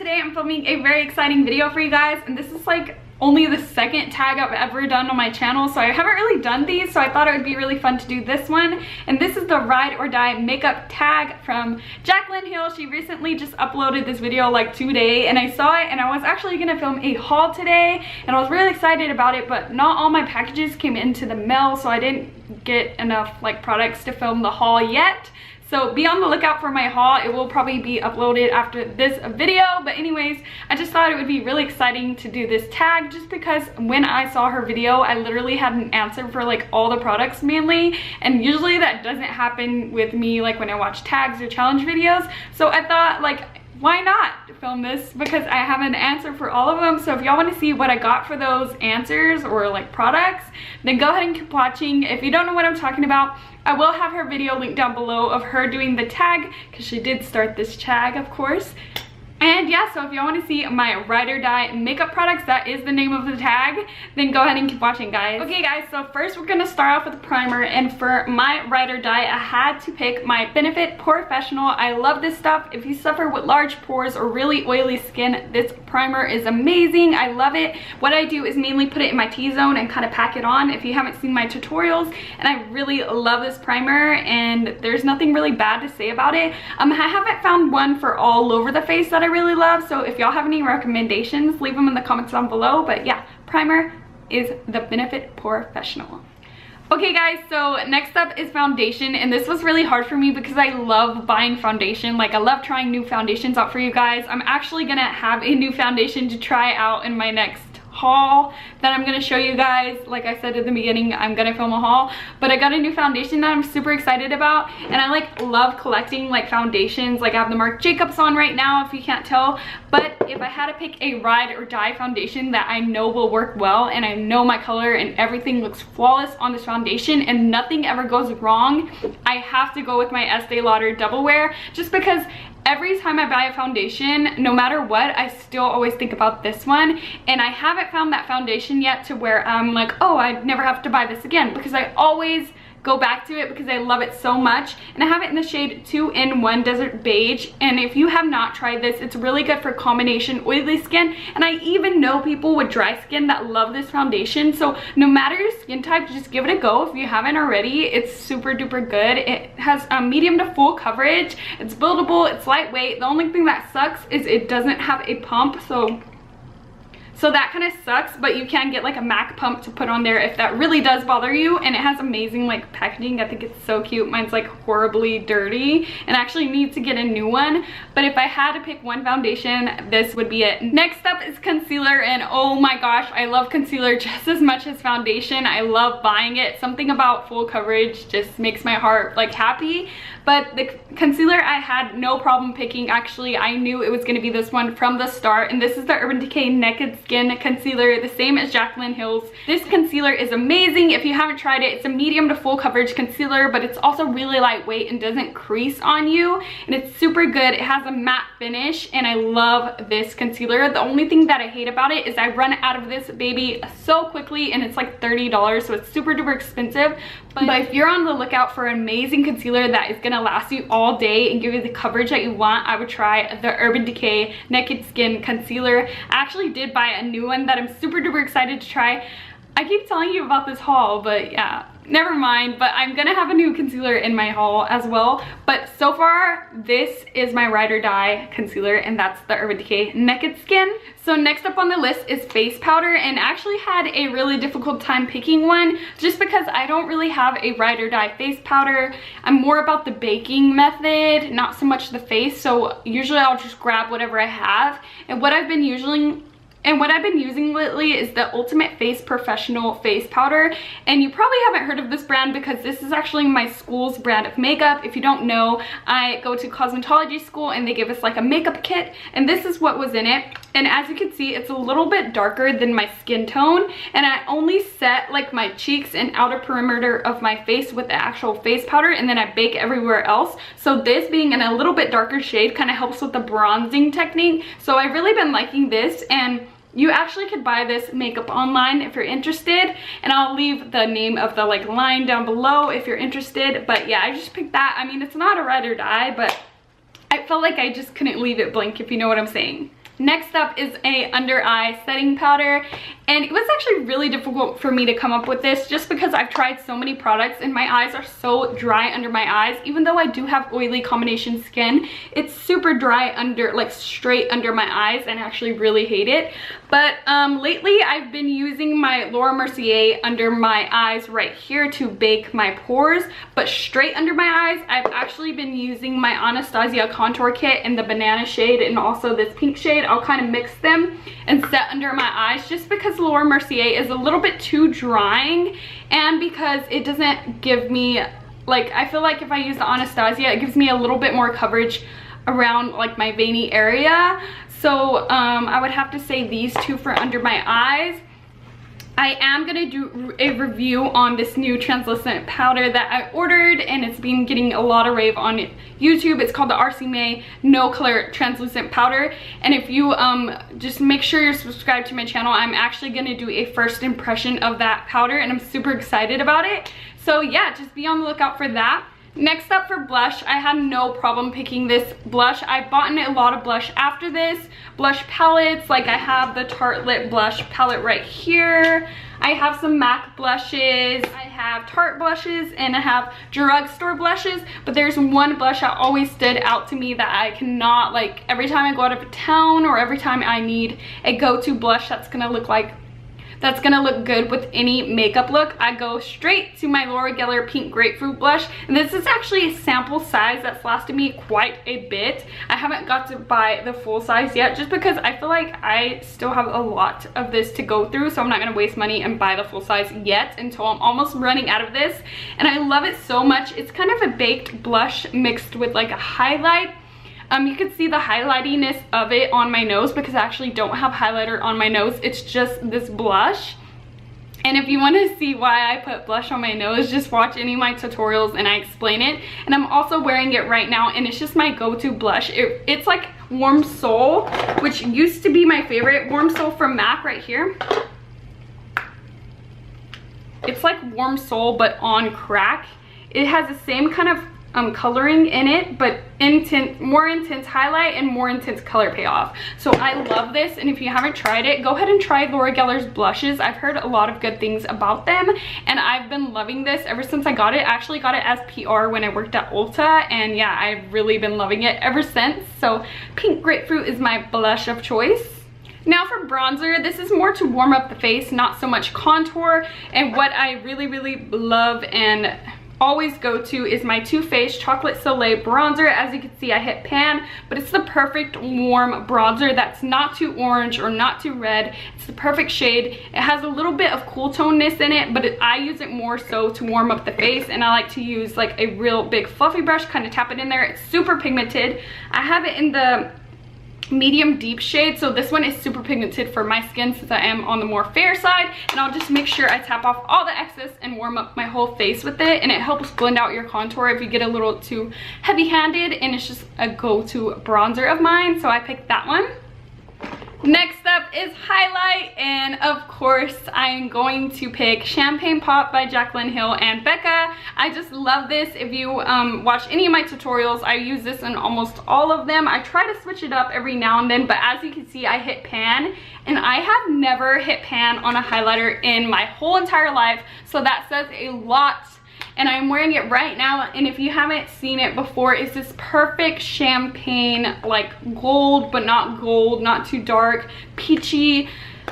today I'm filming a very exciting video for you guys, and this is like only the second tag I've ever done on my channel, so I haven't really done these, so I thought it would be really fun to do this one. And this is the ride or die makeup tag from Jaclyn Hill. She recently just uploaded this video like today, and I saw it and I was actually gonna film a haul today, and I was really excited about it, but not all my packages came into the mail, so I didn't get enough like products to film the haul yet. So be on the lookout for my haul. It will probably be uploaded after this video. But anyways, I just thought it would be really exciting to do this tag just because when I saw her video, I literally had an answer for like all the products mainly. And usually that doesn't happen with me like when I watch tags or challenge videos. So I thought like, why not film this, because I have an answer for all of them. So if y'all want to see what I got for those answers or like products, then go ahead and keep watching. If you don't know what I'm talking about, I will have her video linked down below of her doing the tag, because she did start this tag, of course. And yeah, so if y'all want to see my ride or die makeup products, that is the name of the tag, then go ahead and keep watching, guys. Okay guys, so first we're gonna start off with the primer, and for my ride or die I had to pick my Benefit Porefessional. I love this stuff. If you suffer with large pores or really oily skin, this primer is amazing. I love it. What I do is mainly put it in my T-zone and kind of pack it on if you haven't seen my tutorials, and I really love this primer and there's nothing really bad to say about it. I haven't found one for all over the face that I really love, so if y'all have any recommendations, leave them in the comments down below. But yeah, primer is the Benefit Porefessional. Okay guys, so next up is foundation, and this was really hard for me because I love buying foundation. Like I love trying new foundations out for you guys. I'm actually gonna have a new foundation to try out in my next haul that I'm gonna show you guys. Like I said at the beginning, I'm gonna film a haul, but I got a new foundation that I'm super excited about, and I like love collecting like foundations. Like I have the Marc Jacobs on right now if you can't tell, but if I had to pick a ride or die foundation that I know will work well and I know my color and everything looks flawless on this foundation and nothing ever goes wrong, I have to go with my Estee Lauder Double Wear, just because every time I buy a foundation, no matter what, I still always think about this one, and I haven't found that foundation yet to where I'm like, oh, I never have to buy this again, because I always go back to it because I love it so much. And I have it in the shade 2-in-1 Desert Beige, and if you have not tried this, it's really good for combination oily skin, and I even know people with dry skin that love this foundation. So no matter your skin type, just give it a go if you haven't already. It's super duper good. It has a medium to full coverage, it's buildable, it's lightweight. The only thing that sucks is it doesn't have a pump, so that kind of sucks, but you can get like a MAC pump to put on there if that really does bother you. And it has amazing like packaging. I think it's so cute. Mine's like horribly dirty and I actually need to get a new one. But if I had to pick one foundation, this would be it. Next up is concealer, and oh my gosh, I love concealer just as much as foundation. I love buying it. Something about full coverage just makes my heart like happy. But the concealer I had no problem picking. Actually, I knew it was going to be this one from the start, and this is the Urban Decay Naked Skin Concealer, the same as Jaclyn Hill's. This concealer is amazing. If you haven't tried it, it's a medium to full coverage concealer, but it's also really lightweight and doesn't crease on you, and it's super good. It has a matte finish, and I love this concealer. The only thing that I hate about it is I run out of this baby so quickly, and it's like $30, so it's super duper expensive. But if you're on the lookout for an amazing concealer that is gonna last you all day and give you the coverage that you want, I would try the Urban Decay Naked Skin Concealer. I actually did buy a new one that I'm super duper excited to try. I keep telling you about this haul, but yeah, never mind. But I'm gonna have a new concealer in my haul as well. But so far, this is my ride or die concealer, and that's the Urban Decay Naked Skin. So next up on the list is face powder, and I actually had a really difficult time picking one just because I don't really have a ride or die face powder. I'm more about the baking method, not so much the face. So usually I'll just grab whatever I have, and what I've been using lately is the Ultimate Face Professional Face Powder. And you probably haven't heard of this brand because this is actually my school's brand of makeup. If you don't know, I go to cosmetology school and they give us like a makeup kit, and this is what was in it. And as you can see, it's a little bit darker than my skin tone, and I only set like my cheeks and outer perimeter of my face with the actual face powder, and then I bake everywhere else. So this being in a little bit darker shade kind of helps with the bronzing technique. So I've really been liking this, and you actually could buy this makeup online if you're interested, and I'll leave the name of the like line down below if you're interested. But yeah, I just picked that. I mean, it's not a ride or die, but I felt like I just couldn't leave it blank, if you know what I'm saying. Next up is a under eye setting powder, and it was actually really difficult for me to come up with this just because I've tried so many products and my eyes are so dry under my eyes. Even though I do have oily combination skin, it's super dry under, like straight under my eyes, and I actually really hate it. But lately I've been using my Laura Mercier under my eyes right here to bake my pores, but straight under my eyes I've actually been using my Anastasia contour kit in the banana shade and also this pink shade. I'll kind of mix them and set under my eyes just because Laura Mercier is a little bit too drying, and because it doesn't give me, like, I feel like if I use the Anastasia it gives me a little bit more coverage around like my veiny area. So I would have to say these two for under my eyes. I am gonna do a review on this new translucent powder that I ordered, and it's been getting a lot of rave on YouTube. It's called the RC May No Color Translucent Powder, and if you just make sure you're subscribed to my channel, I'm actually gonna do a first impression of that powder, and I'm super excited about it. So yeah, just be on the lookout for that. Next up for blush, I had no problem picking this blush. I've bought a lot of blush after this. Blush palettes, like I have the Tartelette blush palette right here. I have some MAC blushes, I have Tarte blushes, and I have drugstore blushes. But there's one blush that always stood out to me that I cannot, like every time I go out of town or every time I need a go-to blush that's gonna look good with any makeup look, I go straight to my L'Oreal Pink Grapefruit blush. And this is actually a sample size that's lasted me quite a bit. I haven't got to buy the full size yet just because I feel like I still have a lot of this to go through, so I'm not gonna waste money and buy the full size yet until I'm almost running out of this. And I love it so much. It's kind of a baked blush mixed with like a highlight. You can see the highlightiness of it on my nose because I actually don't have highlighter on my nose. It's just this blush. And if you want to see why I put blush on my nose, just watch any of my tutorials and I explain it. And I'm also wearing it right now, and it's just my go-to blush. It's like Warm Soul, which used to be my favorite. Warm Soul from MAC right here. It's like Warm Soul but on crack. It has the same kind of coloring in it, but more intense highlight and more intense color payoff. So I love this, and if you haven't tried it, go ahead and try L'Oreal's blushes. I've heard a lot of good things about them, and I've been loving this ever since I got it. I actually got it as PR when I worked at Ulta, and yeah, I've really been loving it ever since. So Pink Grapefruit is my blush of choice. Now for bronzer, this is more to warm up the face, not so much contour. And what I really love and always go to is my Too Faced Chocolate Soleil bronzer. As you can see, I hit pan, but it's the perfect warm bronzer that's not too orange or not too red. It's the perfect shade. It has a little bit of cool toneness in it, but I use it more so to warm up the face, and I like to use like a real big fluffy brush, kind of tap it in there. It's super pigmented. I have it in the medium deep shade, so this one is super pigmented for my skin since I am on the more fair side. And I'll just make sure I tap off all the excess and warm up my whole face with it, and it helps blend out your contour if you get a little too heavy-handed, and it's just a go-to bronzer of mine, so I picked that one. Next up is highlight, and of course I'm going to pick Champagne Pop by Jaclyn Hill and Becca. I just love this. If you watch any of my tutorials, I use this in almost all of them. I try to switch it up every now and then, but as you can see, I hit pan, and I have never hit pan on a highlighter in my whole entire life, so that says a lot. And I'm wearing it right now, and if you haven't seen it before, it's this perfect champagne, like gold, but not gold, not too dark, peachy,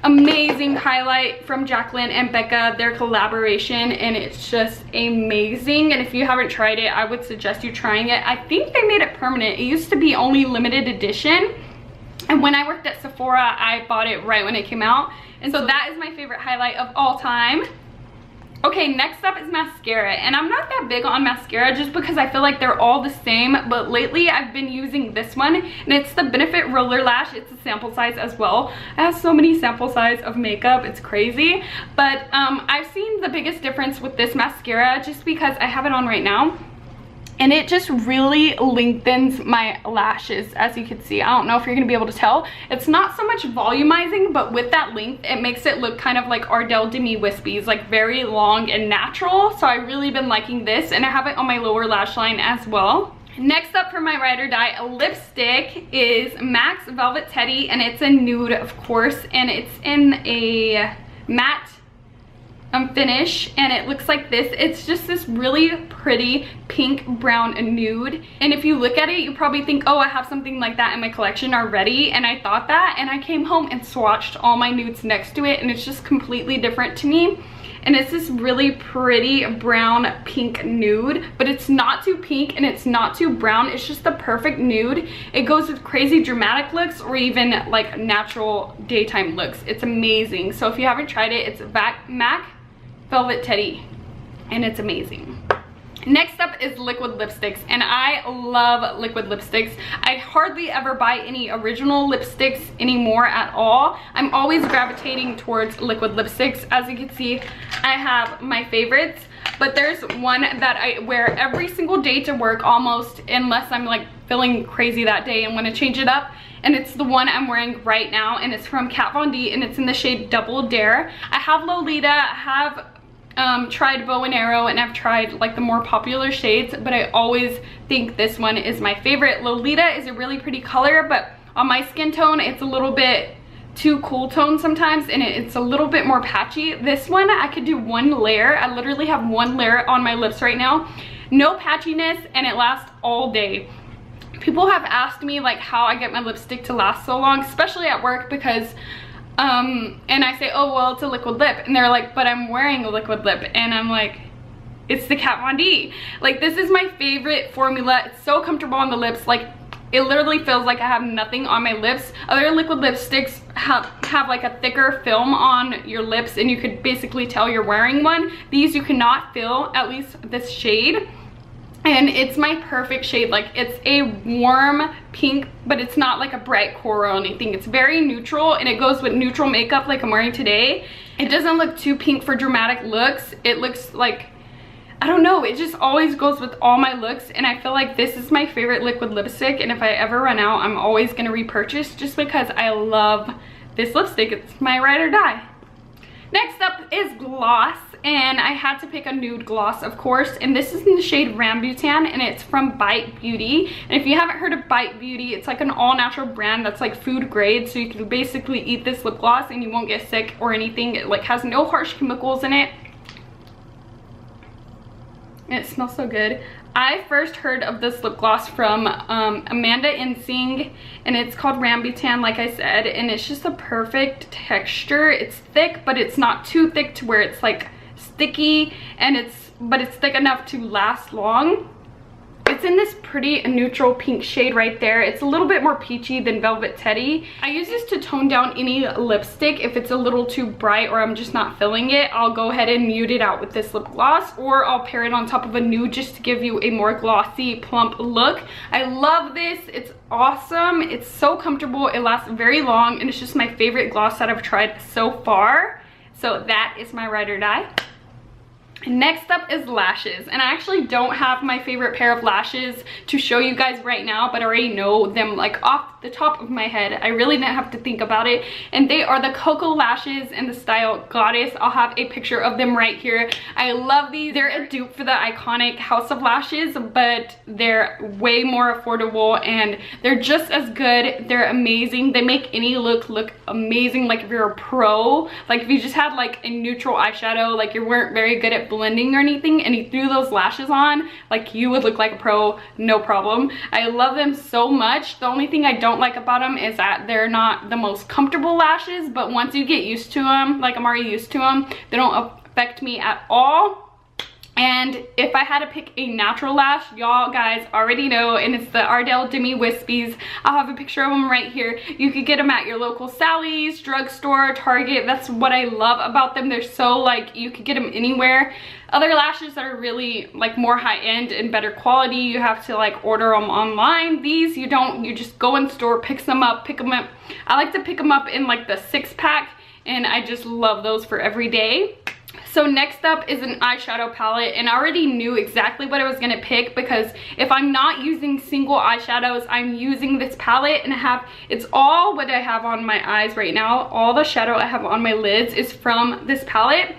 amazing highlight from Jaclyn and Becca, their collaboration, and it's just amazing. And if you haven't tried it, I would suggest you trying it. I think they made it permanent. It used to be only limited edition, and when I worked at Sephora, I bought it right when it came out, and so that is my favorite highlight of all time. Okay, next up is mascara, and I'm not that big on mascara just because I feel like they're all the same, but lately I've been using this one, and it's the Benefit Roller Lash. It's a sample size as well. I have so many sample size of makeup, it's crazy, but I've seen the biggest difference with this mascara just because I have it on right now, and it just really lengthens my lashes. As you can see, I don't know if you're gonna be able to tell, it's not so much volumizing, but with that length it makes it look kind of like Ardell Demi Wispies, like very long and natural. So I've really been liking this, and I have it on my lower lash line as well. Next up for my ride or die lipstick is MAC's Velvet Teddy, and it's a nude, of course, and it's in a matte finish, and it looks like this. It's just this really pretty pink brown nude, and if you look at it, you probably think, oh, I have something like that in my collection already, and I thought that, and I came home and swatched all my nudes next to it, and it's just completely different to me. And it's this really pretty brown pink nude, but it's not too pink and it's not too brown. It's just the perfect nude. It goes with crazy dramatic looks or even like natural daytime looks. It's amazing. So if you haven't tried it, it's MAC Velvet Teddy, and it's amazing. Next up is liquid lipsticks, and I love liquid lipsticks. I hardly ever buy any original lipsticks anymore at all. I'm always gravitating towards liquid lipsticks. As you can see, I have my favorites, but there's one that I wear every single day to work almost, unless I'm like feeling crazy that day and want to change it up. And it's the one I'm wearing right now, and it's from Kat Von D, and it's in the shade Double Dare. I have Lolita, I have tried Bow and Arrow, and I've tried like the more popular shades, but I always think this one is my favorite. Lolita is a really pretty color, but on my skin tone it's a little bit too cool tone sometimes, and it's a little bit more patchy. This one I could do one layer. I literally have one layer on my lips right now, no patchiness, and it lasts all day. People have asked me like how I get my lipstick to last so long, especially at work, because and I say, oh well, it's a liquid lip, and they're like, but I'm wearing a liquid lip, and I'm like, it's the Kat Von D. Like, this is my favorite formula. It's so comfortable on the lips. Like, it literally feels like I have nothing on my lips. Other liquid lipsticks have like a thicker film on your lips, and you could basically tell you're wearing one. These you cannot feel, at least this shade. And it's my perfect shade. Like, it's a warm pink, but it's not like a bright coral or anything. It's very neutral, and it goes with neutral makeup like I'm wearing today. It doesn't look too pink for dramatic looks. It looks like, I don't know, it just always goes with all my looks, and I feel like this is my favorite liquid lipstick, and if I ever run out, I'm always gonna repurchase just because I love this lipstick. It's my ride or die. Next up is gloss, and I had to pick a nude gloss, of course, and this is in the shade Rambutan, and it's from Bite Beauty. And if you haven't heard of Bite Beauty, it's like an all-natural brand that's like food grade, so you can basically eat this lip gloss and you won't get sick or anything. It like has no harsh chemicals in it, and it smells so good. I first heard of this lip gloss from Amanda Insing, and it's called Rambutan, like I said, and it's just a perfect texture. It's thick, but it's not too thick to where it's like sticky, and but it's thick enough to last long. It's in this pretty neutral pink shade right there. It's a little bit more peachy than Velvet Teddy. I use this to tone down any lipstick. If it's a little too bright or I'm just not feeling it, I'll go ahead and mute it out with this lip gloss, or I'll pair it on top of a nude just to give you a more glossy, plump look. I love this. It's awesome. It's so comfortable. It lasts very long, and it's just my favorite gloss that I've tried so far. So that is my ride or die. Next up is lashes, and I actually don't have my favorite pair of lashes to show you guys right now, but I already know them like off the top of my head. I really didn't have to think about it, and they are the Cocoa lashes in the style Goddess. I'll have a picture of them right here. I love these. They're a dupe for the iconic House of Lashes, but they're way more affordable, and they're just as good. They're amazing. They make any look amazing. Like if you're a pro, like if you just had like a neutral eyeshadow, like you weren't very good at blending or anything, and you threw those lashes on, like you would look like a pro, no problem. I love them so much. The only thing I don't like about them is that they're not the most comfortable lashes, but once you get used to them, like I'm already used to them, they don't affect me at all. And if I had to pick a natural lash, y'all guys already know, and it's the Ardell Demi Wispies. I'll have a picture of them right here. You could get them at your local Sally's, drugstore, Target. That's what I love about them. They're so like, you could get them anywhere. Other lashes that are really like more high-end and better quality, you have to like order them online. These you don't, you just go in store, pick them up. I like to pick them up in like the 6-pack, and I just love those for every day. So next up is an eyeshadow palette, and I already knew exactly what I was gonna pick, because if I'm not using single eyeshadows, I'm using this palette, and it's all what I have on my eyes right now. All the shadow I have on my lids is from this palette.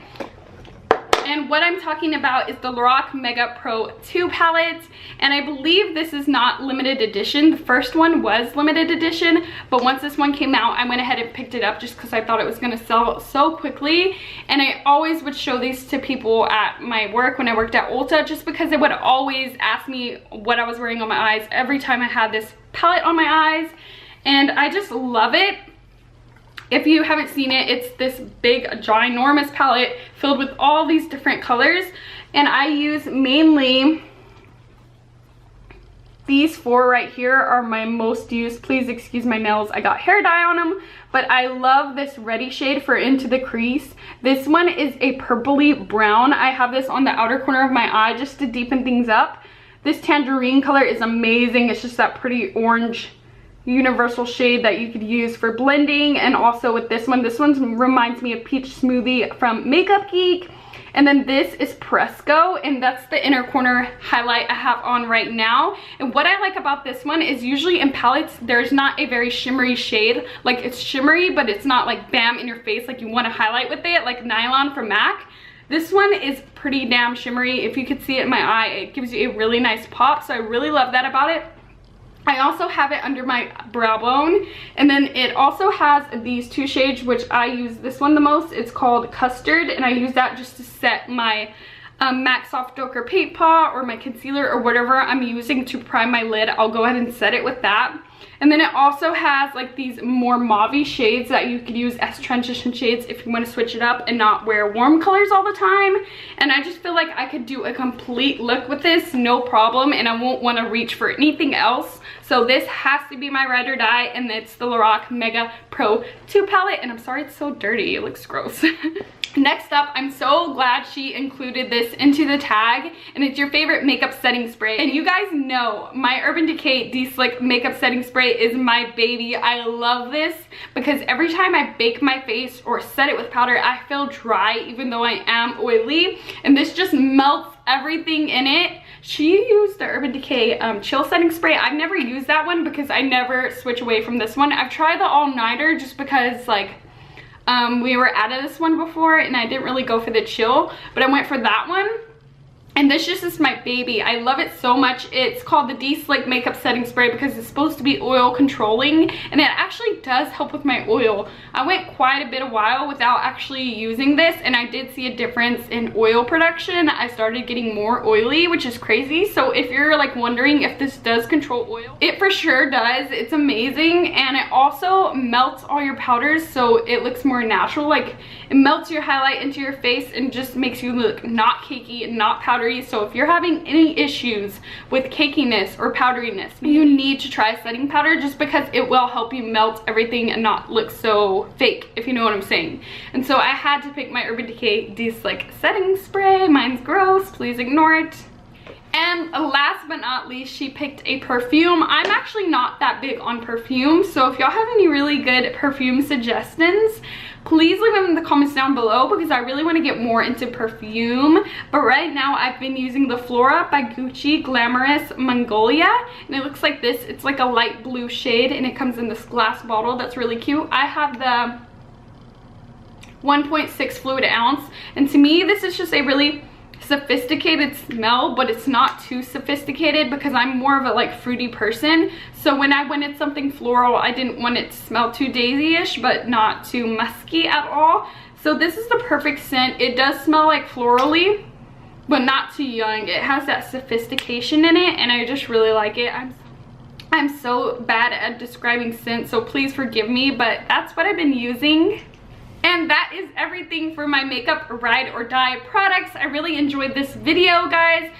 And what I'm talking about is the Lorac Mega Pro 2 palette, and I believe this is not limited edition. The first one was limited edition, but once this one came out, I went ahead and picked it up just because I thought it was going to sell so quickly. And I always would show these to people at my work when I worked at Ulta, just because they would always ask me what I was wearing on my eyes every time I had this palette on my eyes, and I just love it. If you haven't seen it, it's this big ginormous palette filled with all these different colors, and I use mainly these 4 right here are my most used. Please excuse my nails, I got hair dye on them, but I love this reddy shade for Into the Crease. This one is a purpley brown. I have this on the outer corner of my eye just to deepen things up. This tangerine color is amazing. It's just that pretty orange universal shade that you could use for blending. And also with this one reminds me of Peach Smoothie from Makeup Geek. And then this is Fresco, and that's the inner corner highlight I have on right now. And what I like about this one is usually in palettes, there's not a very shimmery shade. Like, it's shimmery, but it's not like bam in your face, like you want to highlight with it, like Nylon from MAC. This one is pretty damn shimmery. If you could see it in my eye, it gives you a really nice pop, so I really love that about it. I also have it under my brow bone, and then it also has these 2 shades, which I use this one the most. It's called Custard, and I use that just to set my MAC Soft Ochre Paint Pot or my concealer or whatever I'm using to prime my lid. I'll go ahead and set it with that. And then it also has like these more mauve-y shades that you could use as transition shades if you want to switch it up and not wear warm colors all the time. And I just feel like I could do a complete look with this, no problem, and I won't want to reach for anything else. So this has to be my ride or die, and it's the Lorac Mega Pro 2 palette. And I'm sorry it's so dirty, it looks gross. Next up, I'm so glad she included this into the tag, and it's your favorite makeup setting spray. And you guys know my Urban Decay De-Slick makeup setting spray is my baby. I love this because every time I bake my face or set it with powder, I feel dry even though I am oily, and this just melts everything in it. She used the Urban Decay Chill Setting Spray. I've never used that one because I never switch away from this one. I've tried the All Nighter just because like we were out of this one before and I didn't really go for the chill, but I went for that one. And this just is my baby. I love it so much. It's called the De-Slick Makeup Setting Spray because it's supposed to be oil controlling, and it actually does help with my oil. I went quite a bit of while without actually using this, and I did see a difference in oil production. I started getting more oily, which is crazy. So if you're like wondering if this does control oil, it for sure does. It's amazing, and it also melts all your powders so it looks more natural. Like, it melts your highlight into your face and just makes you look not cakey and not powdery. So if you're having any issues with cakiness or powderiness, you need to try setting powder just because it will help you melt everything and not look so fake, if you know what I'm saying. And so I had to pick my Urban Decay De-Slick setting spray. Mine's gross, please ignore it. And last but not least, she picked a perfume. I'm actually not that big on perfume, so if y'all have any really good perfume suggestions, please leave them in the comments down below because I really want to get more into perfume. But right now I've been using the Flora by Gucci Glamorous Magnolia, and it looks like this. It's like a light blue shade, and it comes in this glass bottle that's really cute. I have the 1.6 fluid ounce, and to me this is just a really sophisticated smell, but it's not too sophisticated because I'm more of a like fruity person. So when I wanted something floral, I didn't want it to smell too daisy-ish but not too musky at all. So this is the perfect scent. It does smell like florally but not too young. It has that sophistication in it, and I just really like it. I'm so bad at describing scent, so please forgive me, but that's what I've been using. And that is everything for my makeup ride or die products. I really enjoyed this video, guys.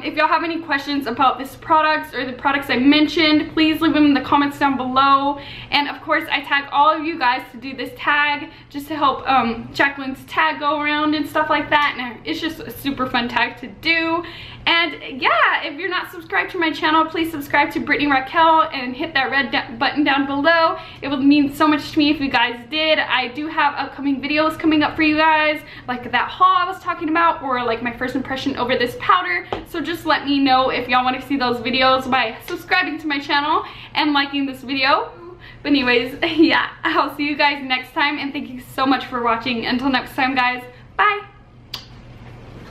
If y'all have any questions about this products or the products I mentioned, please leave them in the comments down below. And of course, I tag all of you guys to do this tag just to help Jaclyn's tag go around and stuff like that. And it's just a super fun tag to do. And yeah, if you're not subscribed to my channel, please subscribe to BritanyRaquell and hit that red button down below. It would mean so much to me if you guys did. I do have upcoming videos coming up for you guys, like that haul I was talking about, or like my first impression over this powder. So just let me know if y'all want to see those videos by subscribing to my channel and liking this video. But anyways, yeah, I'll see you guys next time, and thank you so much for watching. Until next time, guys, bye.